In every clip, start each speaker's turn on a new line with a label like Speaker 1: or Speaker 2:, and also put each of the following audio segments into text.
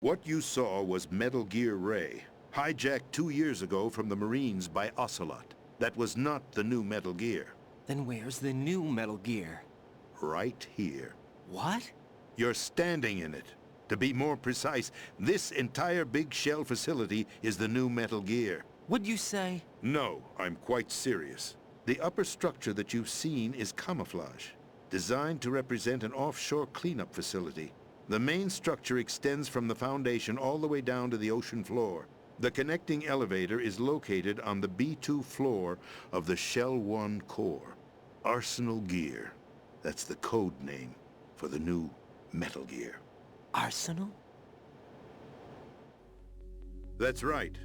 Speaker 1: What you saw was Metal Gear Ray, hijacked 2 years ago from the Marines by Ocelot. That was not the new Metal Gear.
Speaker 2: Then where's the new Metal Gear?
Speaker 1: Right here.
Speaker 2: What?
Speaker 1: You're standing in it. To be more precise, this entire big shell facility is the new Metal Gear.
Speaker 2: What'd you say?
Speaker 1: No, I'm quite serious. The upper structure that you've seen is camouflage, designed to represent an offshore cleanup facility. The main structure extends from the foundation all the way down to the ocean floor. The connecting elevator is located on the B2 floor of the Shell 1 core. Arsenal Gear. That's the code name for the new Metal Gear.
Speaker 2: Arsenal?
Speaker 1: That's right.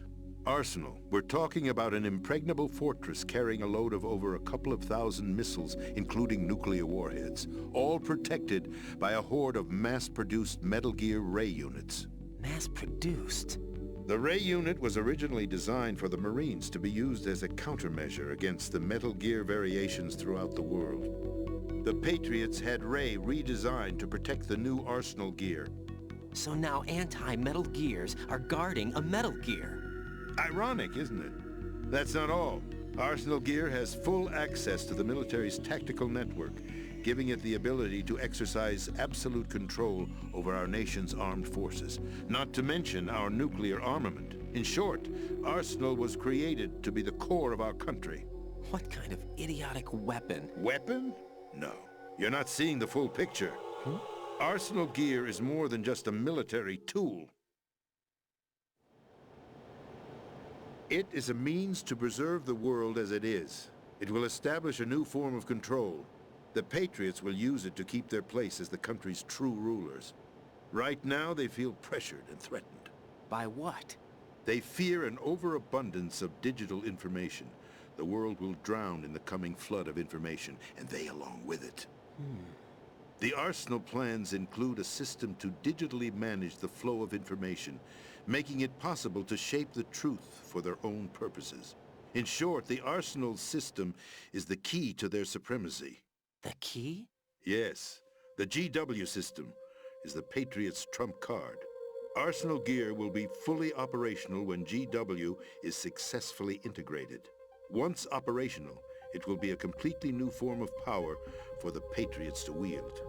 Speaker 1: Arsenal. We're talking about an impregnable fortress carrying a load of over a couple of thousand missiles, including nuclear warheads, all protected by a horde of mass-produced Metal Gear Ray units.
Speaker 2: Mass-produced?
Speaker 1: The Ray unit was originally designed for the Marines to be used as a countermeasure against the Metal Gear variations throughout the world. The Patriots had Ray redesigned to protect the new Arsenal Gear.
Speaker 2: So now anti-Metal Gears are guarding a Metal Gear.
Speaker 1: Ironic, isn't it? That's not all. Arsenal Gear has full access to the military's tactical network, giving it the ability to exercise absolute control over our nation's armed forces, not to mention our nuclear armament. In short, Arsenal was created to be the core of our country.
Speaker 2: What kind of idiotic weapon?
Speaker 1: Weapon? No. You're not seeing the full picture. Arsenal Gear is more than just a military tool. It is a means to preserve the world as it is. It will establish a new form of control. The Patriots will use it to keep their place as the country's true rulers. Right now, they feel pressured and threatened.
Speaker 2: By what?
Speaker 1: They fear an overabundance of digital information. The world will drown in the coming flood of information, and they along with it. The Arsenal plans include a system to digitally manage the flow of information, making it possible to shape the truth for their own purposes. In short, the Arsenal system is the key to their supremacy.
Speaker 2: The key?
Speaker 1: Yes, the GW system is the Patriots' trump card. Arsenal Gear will be fully operational when GW is successfully integrated. Once operational, it will be a completely new form of power for the Patriots to wield.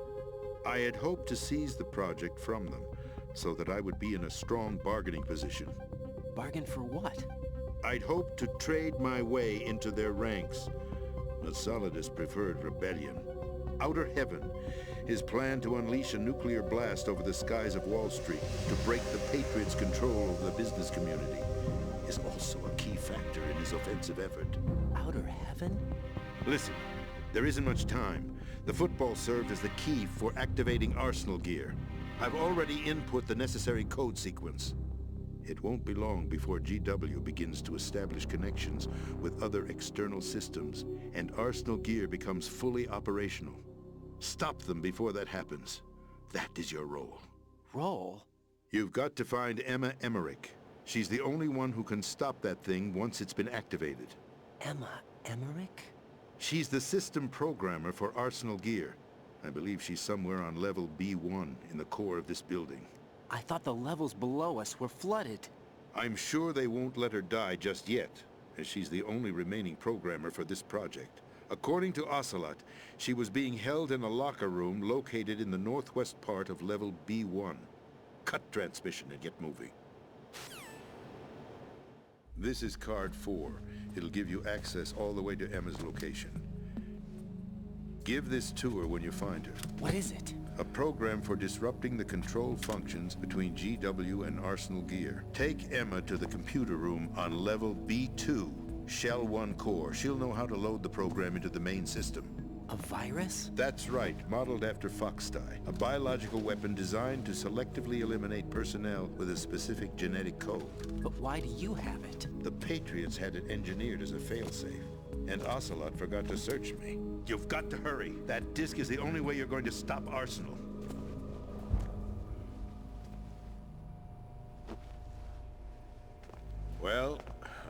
Speaker 1: I had hoped to seize the project from them, so that I would be in a strong bargaining position.
Speaker 2: Bargain for what?
Speaker 1: I'd hoped to trade my way into their ranks, but Solidus preferred rebellion. Outer Heaven, his plan to unleash a nuclear blast over the skies of Wall Street to break the Patriots' control over the business community, is also a key factor in his offensive effort.
Speaker 2: Outer Heaven?
Speaker 1: Listen, there isn't much time. The football served as the key for activating Arsenal Gear. I've already input the necessary code sequence. It won't be long before GW begins to establish connections with other external systems, and Arsenal Gear becomes fully operational. Stop them before that happens. That is your role.
Speaker 2: Role?
Speaker 1: You've got to find Emma Emmerich. She's the only one who can stop that thing once it's been activated.
Speaker 2: Emma Emmerich?
Speaker 1: She's the system programmer for Arsenal Gear. I believe she's somewhere on level B1 in the core of this building.
Speaker 2: I thought the levels below us were flooded.
Speaker 1: I'm sure they won't let her die just yet, as she's the only remaining programmer for this project. According to Ocelot, she was being held in a locker room located in the northwest part of level B1. Cut transmission and get moving. This is card 4. It'll give you access all the way to Emma's location. Give this to her when you find her.
Speaker 2: What is it?
Speaker 1: A program for disrupting the control functions between GW and Arsenal Gear. Take Emma to the computer room on level B2, Shell 1 core. She'll know how to load the program into the main system.
Speaker 2: A virus?
Speaker 1: That's right, modeled after Foxdie. A biological weapon designed to selectively eliminate personnel with a specific genetic code.
Speaker 2: But why do you have it?
Speaker 1: The Patriots had it engineered as a failsafe, and Ocelot forgot to search me. You've got to hurry. That disk is the only way you're going to stop Arsenal. Well,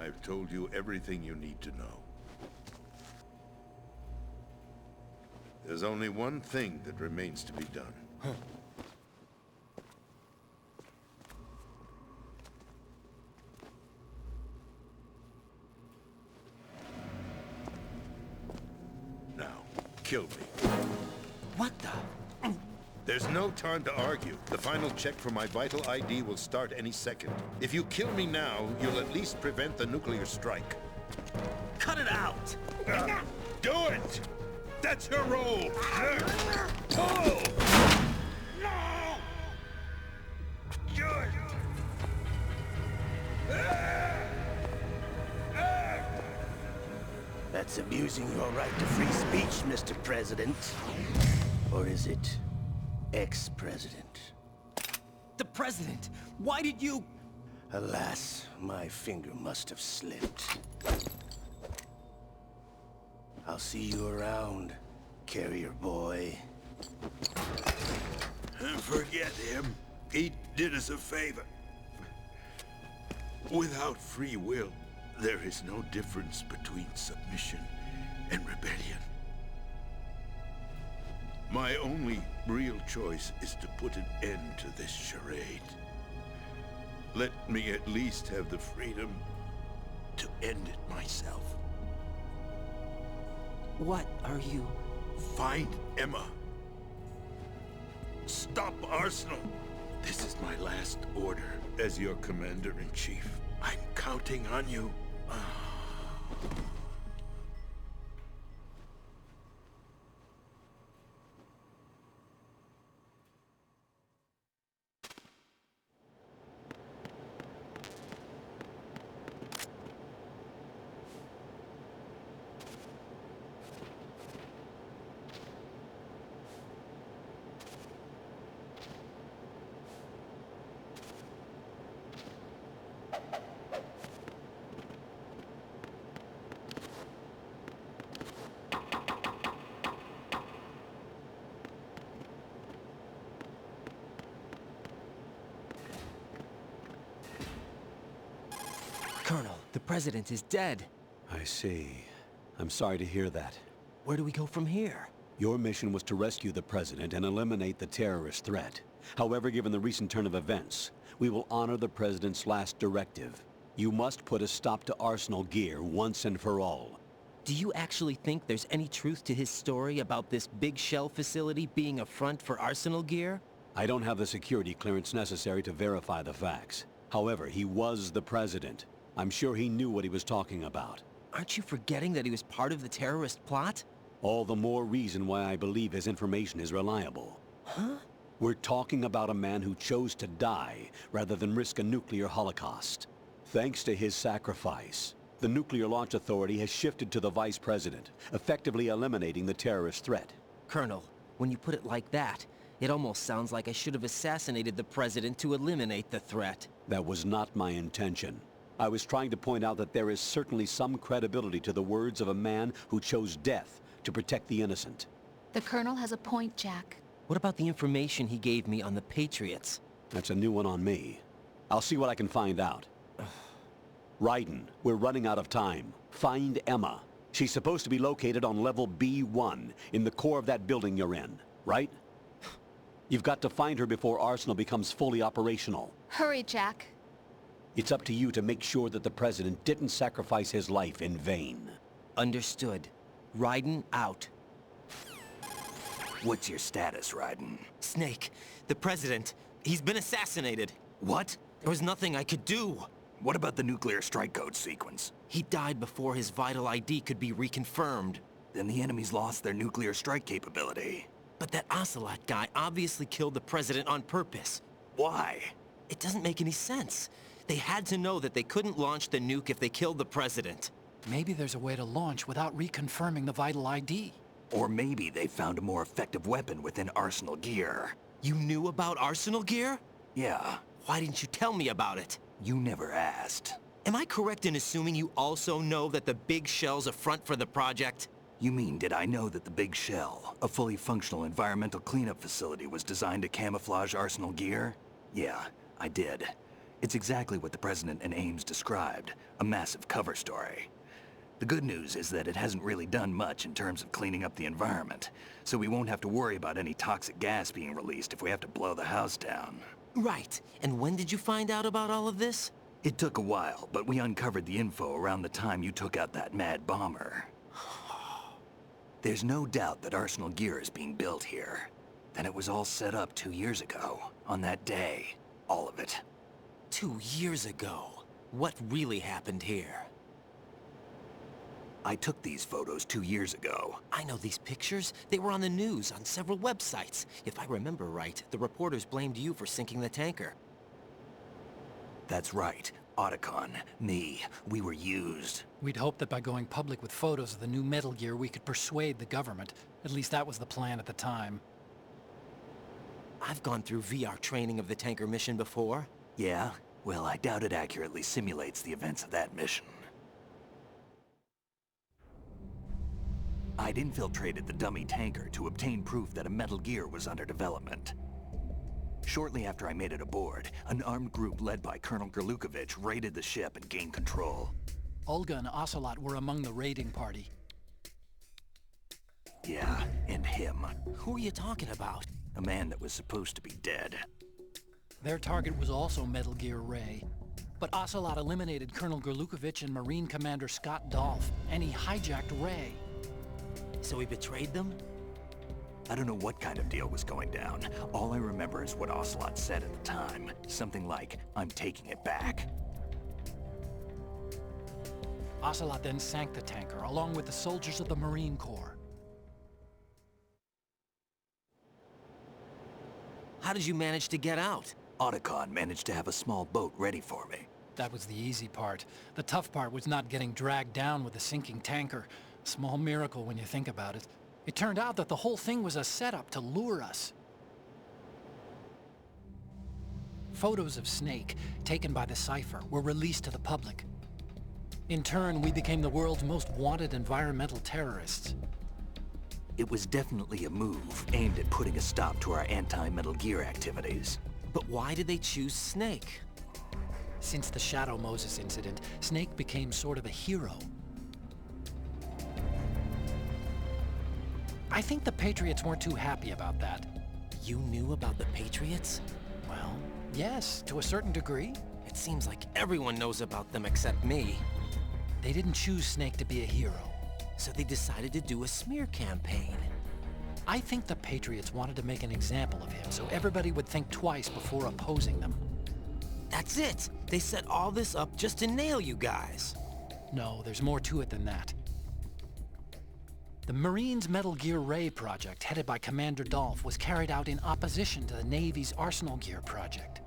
Speaker 1: I've told you everything you need to know. There's only one thing that remains to be done. killed me.
Speaker 2: What the?
Speaker 1: There's no time to argue. The final check for my vital ID will start any second. If you kill me now, you'll at least prevent the nuclear strike.
Speaker 2: Cut it out!
Speaker 1: Do it! That's your role! Pull! No! Good!
Speaker 3: That's abusing your right to free speech, Mr. President. Or is it ex-president?
Speaker 2: The president! Why did you...
Speaker 3: Alas, my finger must have slipped. I'll see you around, carrier boy.
Speaker 1: Forget him. He did us a favor. Without free will, there is no difference between submission and rebellion. My only real choice is to put an end to this charade. Let me at least have the freedom to end it myself.
Speaker 2: What are you...
Speaker 1: Find Emma. Stop Arsenal. This is my last order as your commander-in-chief. I'm counting on you.
Speaker 2: Colonel, the president is dead.
Speaker 4: I see. I'm sorry to hear that.
Speaker 2: Where do we go from here?
Speaker 4: Your mission was to rescue the president and eliminate the terrorist threat. However, given the recent turn of events, we will honor the president's last directive. You must put a stop to Arsenal gear once and for all.
Speaker 2: Do you actually think there's any truth to his story about this big shell facility being a front for Arsenal gear?
Speaker 4: I don't have the security clearance necessary to verify the facts. However, he was the president. I'm sure he knew what he was talking about.
Speaker 2: Aren't you forgetting that he was part of the terrorist plot?
Speaker 4: All the more reason why I believe his information is reliable.
Speaker 2: Huh?
Speaker 4: We're talking about a man who chose to die rather than risk a nuclear holocaust. Thanks to his sacrifice, the Nuclear Launch Authority has shifted to the vice president, effectively eliminating the terrorist threat.
Speaker 2: Colonel, when you put it like that, it almost sounds like I should have assassinated the president to eliminate the threat.
Speaker 4: That was not my intention. I was trying to point out that there is certainly some credibility to the words of a man who chose death to protect the innocent.
Speaker 5: The Colonel has a point, Jack.
Speaker 2: What about the information he gave me on the Patriots?
Speaker 4: That's a new one on me. I'll see what I can find out. Raiden, we're running out of time. Find Emma. She's supposed to be located on level B1, in the core of that building you're in, right? You've got to find her before Arsenal becomes fully operational.
Speaker 5: Hurry, Jack.
Speaker 4: It's up to you to make sure that the president didn't sacrifice his life in vain.
Speaker 2: Understood. Raiden out.
Speaker 6: What's your status, Raiden?
Speaker 2: Snake, the president, he's been assassinated.
Speaker 6: What?
Speaker 2: There was nothing I could do.
Speaker 6: What about the nuclear strike code sequence?
Speaker 2: He died before his vital ID could be reconfirmed.
Speaker 6: Then the enemy's lost their nuclear strike capability.
Speaker 2: But that Ocelot guy obviously killed the president on purpose.
Speaker 6: Why?
Speaker 2: It doesn't make any sense. They had to know that they couldn't launch the nuke if they killed the president.
Speaker 7: Maybe there's a way to launch without reconfirming the vital ID.
Speaker 6: Or maybe they found a more effective weapon within Arsenal gear.
Speaker 2: You knew about Arsenal gear?
Speaker 6: Yeah,
Speaker 2: Why didn't you tell me about it?
Speaker 6: you never asked.
Speaker 2: Am I correct in assuming you also know that the big shell's a front for the project?
Speaker 6: You mean, did I know that the Big Shell, a fully functional environmental cleanup facility, was designed to camouflage Arsenal gear? Yeah, I did. It's exactly what the President and Ames described, a massive cover story. The good news is that it hasn't really done much in terms of cleaning up the environment, so we won't have to worry about any toxic gas being released if we have to blow the house down.
Speaker 2: Right. And when did you find out about all of this?
Speaker 6: It took a while, but we uncovered the info around the time you took out that mad bomber. There's no doubt that Arsenal gear is being built here. Then it was all set up 2 years ago, on that day. All of it.
Speaker 2: 2 years ago? What really happened here?
Speaker 6: I took these photos 2 years ago.
Speaker 2: I know these pictures. They were on the news, on several websites. If I remember right, the reporters blamed you for sinking the tanker.
Speaker 6: That's right. Otacon, me, we were used.
Speaker 7: We'd hoped that by going public with photos of the new Metal Gear, we could persuade the government. At least that was the plan at the time.
Speaker 2: I've gone through VR training of the tanker mission before.
Speaker 6: Yeah? Well, I doubt it accurately simulates the events of that mission. I'd infiltrated the dummy tanker to obtain proof that a Metal Gear was under development. Shortly after I made it aboard, an armed group led by Colonel Gerlukovich raided the ship and gained control.
Speaker 7: Olga and Ocelot were among the raiding party.
Speaker 6: Yeah, and him.
Speaker 2: Who are you talking about?
Speaker 6: A man that was supposed to be dead.
Speaker 7: Their target was also Metal Gear Ray. But Ocelot eliminated Colonel Gerlukovich and Marine Commander Scott Dolph, and he hijacked Ray.
Speaker 2: So he betrayed them?
Speaker 6: I don't know what kind of deal was going down. All I remember is what Ocelot said at the time. Something like, "I'm taking it back."
Speaker 7: Ocelot then sank the tanker, along with the soldiers of the Marine Corps.
Speaker 2: How did you manage to get out?
Speaker 6: Otacon managed to have a small boat ready for me.
Speaker 7: That was the easy part. The tough part was not getting dragged down with the sinking tanker. Small miracle when you think about it. It turned out that the whole thing was a setup to lure us. Photos of Snake, taken by the Cypher, were released to the public. In turn, we became the world's most wanted environmental terrorists.
Speaker 6: It was definitely a move aimed at putting a stop to our anti-Metal Gear activities.
Speaker 2: But why did they choose Snake?
Speaker 7: Since the Shadow Moses incident, Snake became sort of a hero. I think the Patriots weren't too happy about that.
Speaker 2: You knew about the Patriots?
Speaker 7: Well, yes, to a certain degree.
Speaker 2: It seems like everyone knows about them except me.
Speaker 7: They didn't choose Snake to be a hero.
Speaker 2: So they decided to do a smear campaign.
Speaker 7: I think the Patriots wanted to make an example of him so everybody would think twice before opposing them.
Speaker 2: That's it! They set all this up just to nail you guys.
Speaker 7: No, there's more to it than that. The Marines' Metal Gear Ray project, headed by Commander Dolph, was carried out in opposition to the Navy's Arsenal Gear project.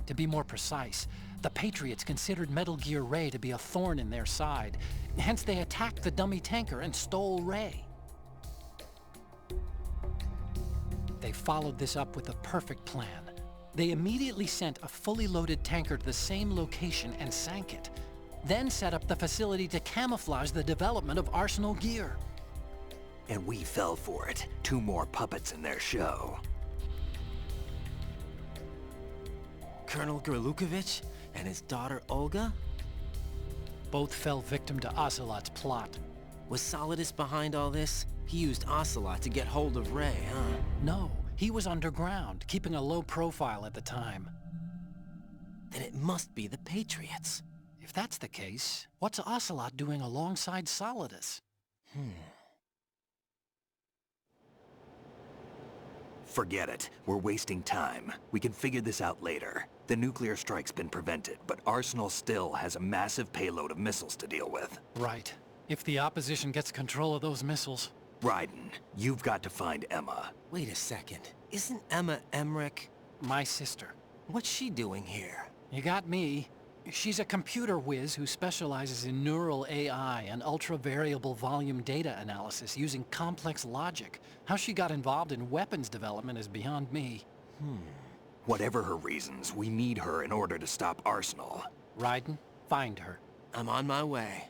Speaker 7: To be more precise, the Patriots considered Metal Gear Ray to be a thorn in their side. Hence, they attacked the dummy tanker and stole Ray. They followed this up with a perfect plan. They immediately sent a fully loaded tanker to the same location and sank it. Then set up the facility to camouflage the development of Arsenal Gear.
Speaker 6: And we fell for it. 2 more puppets in their show.
Speaker 2: Colonel Gerlukovich and his daughter Olga?
Speaker 7: Both fell victim to Ocelot's plot.
Speaker 2: Was Solidus behind all this? He used Ocelot to get hold of Ray, huh?
Speaker 7: No, he was underground, keeping a low profile at the time.
Speaker 2: Then it must be the Patriots.
Speaker 7: If that's the case, what's Ocelot doing alongside Solidus?
Speaker 6: Forget it. We're wasting time. We can figure this out later. The nuclear strike's been prevented, but Arsenal still has a massive payload of missiles to deal with.
Speaker 7: Right. If the opposition gets control of those missiles...
Speaker 6: Raiden, you've got to find Emma.
Speaker 2: Wait a second. Isn't Emma Emmerich?
Speaker 7: My sister.
Speaker 2: What's she doing here?
Speaker 7: You got me. She's a computer whiz who specializes in neural AI and ultra-variable volume data analysis using complex logic. How she got involved in weapons development is beyond me.
Speaker 6: Whatever her reasons, we need her in order to stop Arsenal.
Speaker 7: Raiden, find her.
Speaker 2: I'm on my way.